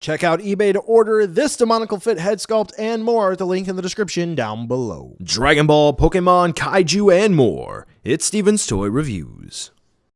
Check out eBay to order this Demoniacal Fit head sculpt and more at the link in the description down below. Dragon Ball, Pokemon, Kaiju, and more. It's Steven's Toy Reviews.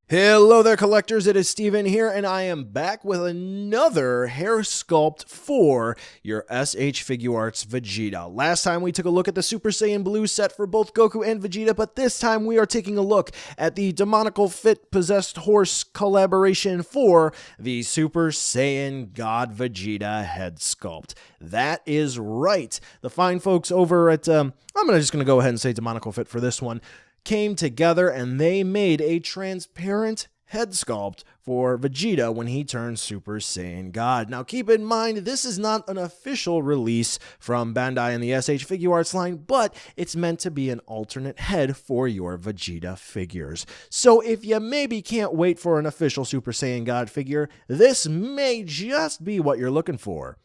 Hello there, collectors. It is Steven here, and I am back with another hair sculpt for your SH Figuarts Vegeta. Last time we took a look at the Super Saiyan Blue set for both Goku and Vegeta, but this time we are taking a look at the Demoniacal Fit Possessed Horse collaboration for the Super Saiyan God Vegeta head sculpt. That is right. The fine folks over at, I'm just going to go ahead and say Demoniacal Fit for this one, came together and they made a transparent head sculpt for Vegeta when he turns Super Saiyan God. Now keep in mind, this is not an official release from Bandai and the SH Figuarts line, but it's meant to be an alternate head for your Vegeta figures. So if you maybe can't wait for an official Super Saiyan God figure, this may just be what you're looking for.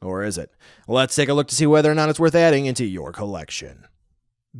Or is it? Let's take a look to see whether or not it's worth adding into your collection.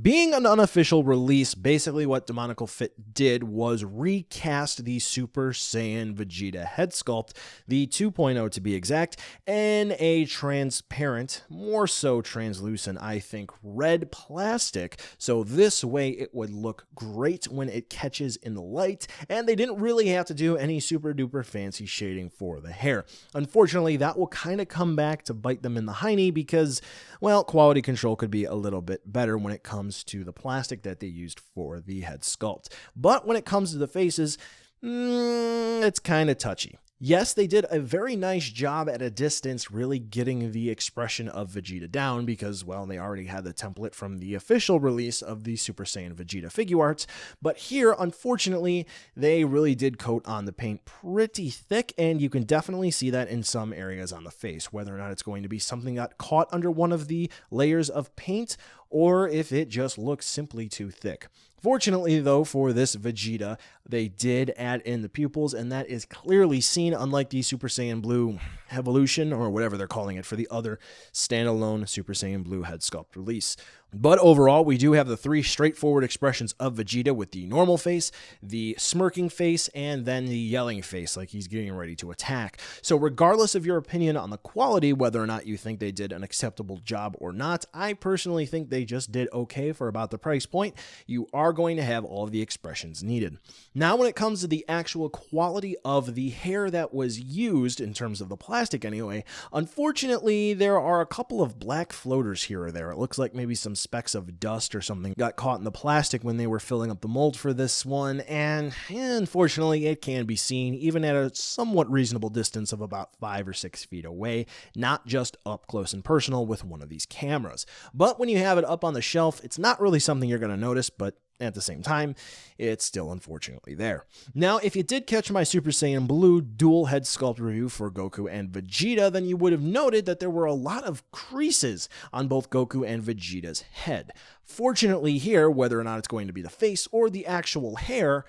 Being an unofficial release, basically what Demoniacal Fit did was recast the Super Saiyan Vegeta head sculpt, the 2.0 to be exact, in a transparent, more so translucent, I think, red plastic, so this way it would look great when it catches in the light, and they didn't really have to do any super duper fancy shading for the hair. Unfortunately, that will kind of come back to bite them in the hiney because, well, quality control could be a little bit better when it comes to the plastic that they used for the head sculpt. But when it comes to the faces, it's kind of touchy. Yes, they did a very nice job at a distance really getting the expression of Vegeta down because, well, they already had the template from the official release of the Super Saiyan Vegeta Figuarts, but here, unfortunately, they really did coat on the paint pretty thick, and you can definitely see that in some areas on the face, whether or not it's going to be something that caught under one of the layers of paint, or if it just looks simply too thick. Fortunately, though, for this Vegeta, they did add in the pupils, and that is clearly seen, unlike the Super Saiyan Blue Evolution, or whatever they're calling it for the other standalone Super Saiyan Blue head sculpt release. But overall, we do have the three straightforward expressions of Vegeta with the normal face, the smirking face, and then the yelling face, like he's getting ready to attack. So regardless of your opinion on the quality, whether or not you think they did an acceptable job or not, I personally think they just did okay for about the price point. You are going to have all of the expressions needed. Now, when it comes to the actual quality of the hair that was used, in terms of the plastic anyway, unfortunately, there are a couple of black floaters here or there. It looks like maybe some specks of dust or something got caught in the plastic when they were filling up the mold for this one, and unfortunately, it can be seen even at a somewhat reasonable distance of about 5 or 6 feet away, not just up close and personal with one of these cameras. But when you have it up on the shelf, it's not really something you're going to notice, but at the same time, it's still unfortunately there. Now, if you did catch my Super Saiyan Blue dual head sculpt review for Goku and Vegeta, then you would have noted that there were a lot of creases on both Goku and Vegeta's head. Fortunately here, whether or not it's going to be the face or the actual hair,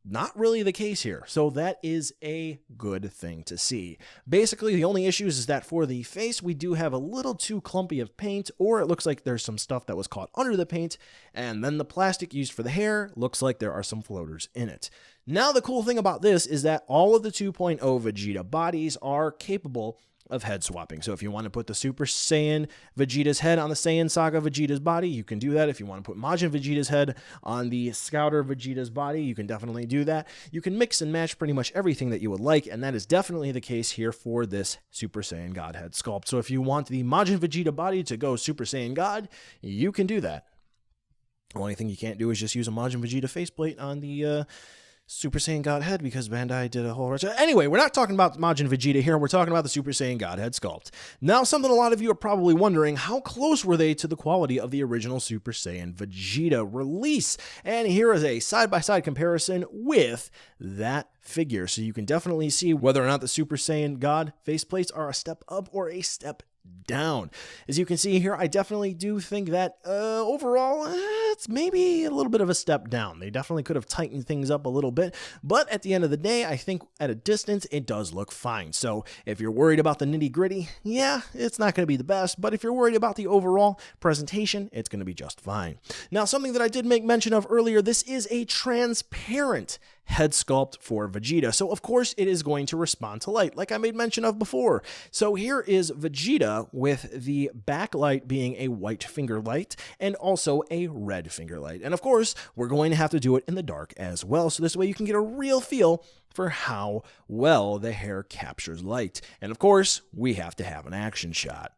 not really the case here, so that is a good thing to see. Basically, the only issues is that for the face, we do have a little too clumpy of paint, or it looks like there's some stuff that was caught under the paint, and then the plastic used for the hair looks like there are some floaters in it. Now, the cool thing about this is that all of the 2.0 Vegeta bodies are capable of head swapping. So if you want to put the Super Saiyan Vegeta's head on the Saiyan Saga Vegeta's body, you can do that. If you want to put Majin Vegeta's head on the Scouter Vegeta's body, you can definitely do that. You can mix and match pretty much everything that you would like, and that is definitely the case here for this Super Saiyan God head sculpt. So if you want the Majin Vegeta body to go Super Saiyan God, you can do that. The only thing you can't do is just use a Majin Vegeta faceplate on the Super Saiyan God head because Bandai did a whole... Anyway, we're not talking about Majin Vegeta here. We're talking about the Super Saiyan God head sculpt. Now, something a lot of you are probably wondering, how close were they to the quality of the original Super Saiyan Vegeta release? And here is a side-by-side comparison with that figure. So you can definitely see whether or not the Super Saiyan God faceplates are a step up or a step down. As you can see here, I definitely do think that overall, it's maybe a little bit of a step down. They definitely could have tightened things up a little bit, but at the end of the day, I think at a distance, it does look fine. So if you're worried about the nitty gritty, yeah, it's not going to be the best, but if you're worried about the overall presentation, it's going to be just fine. Now, something that I did make mention of earlier, this is a transparent head sculpt for Vegeta. So of course it is going to respond to light, like I made mention of before. So here is Vegeta with the backlight being a white finger light and also a red finger light. And of course, we're going to have to do it in the dark as well. So this way you can get a real feel for how well the hair captures light. And of course, we have to have an action shot.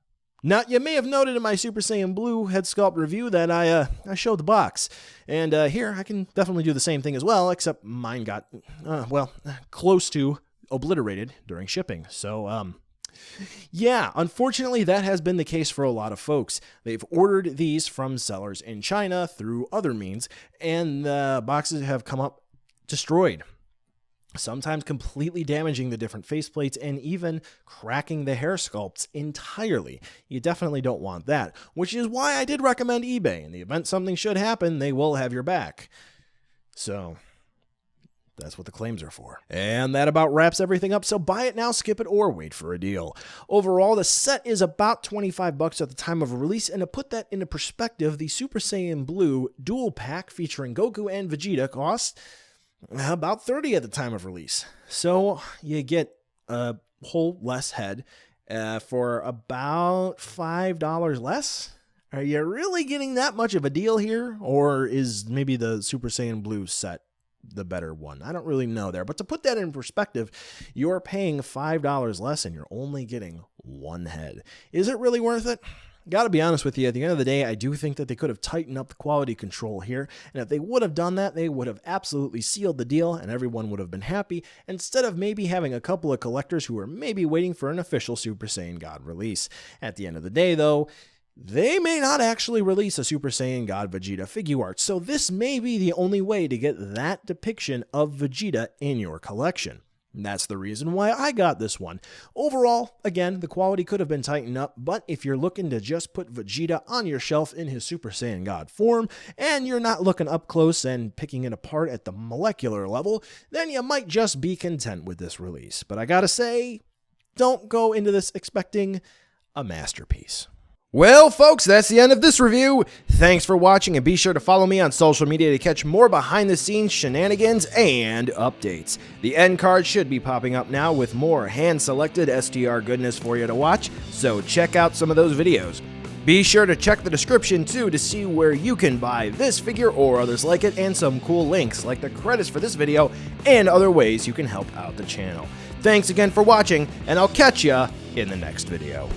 Now, you may have noted in my Super Saiyan Blue head sculpt review that I showed the box. And here, I can definitely do the same thing as well, except mine got, close to obliterated during shipping. So, yeah, unfortunately, that has been the case for a lot of folks. They've ordered these from sellers in China through other means, and the boxes have come up destroyed, sometimes completely damaging the different faceplates and even cracking the hair sculpts entirely. You definitely don't want that, which is why I did recommend eBay. In the event something should happen, they will have your back. So that's what the claims are for. And that about wraps everything up, so buy it now, skip it, or wait for a deal. Overall, the set is about $25 at the time of release, and to put that into perspective, the Super Saiyan Blue dual pack featuring Goku and Vegeta costs about $30 at the time of release. So you get a whole less head for about $5 less. Are you really getting that much of a deal here? Or is maybe the Super Saiyan Blue set the better one? I don't really know there. But to put that in perspective, you're paying $5 less and you're only getting one head. Is it really worth it? Gotta be honest with you, at the end of the day, I do think that they could have tightened up the quality control here, and if they would have done that, they would have absolutely sealed the deal, and everyone would have been happy, instead of maybe having a couple of collectors who are maybe waiting for an official Super Saiyan God release. At the end of the day, though, they may not actually release a Super Saiyan God Vegeta Figuarts, so this may be the only way to get that depiction of Vegeta in your collection. That's the reason why I got this one. Overall, again, the quality could have been tightened up, but if you're looking to just put Vegeta on your shelf in his Super Saiyan God form, and you're not looking up close and picking it apart at the molecular level, then you might just be content with this release. But I gotta say, don't go into this expecting a masterpiece. Well, folks, that's the end of this review. Thanks for watching, and be sure to follow me on social media to catch more behind-the-scenes shenanigans and updates. The end card should be popping up now with more hand-selected STR goodness for you to watch, so check out some of those videos. Be sure to check the description, too, to see where you can buy this figure or others like it, and some cool links, like the credits for this video, and other ways you can help out the channel. Thanks again for watching, and I'll catch ya in the next video.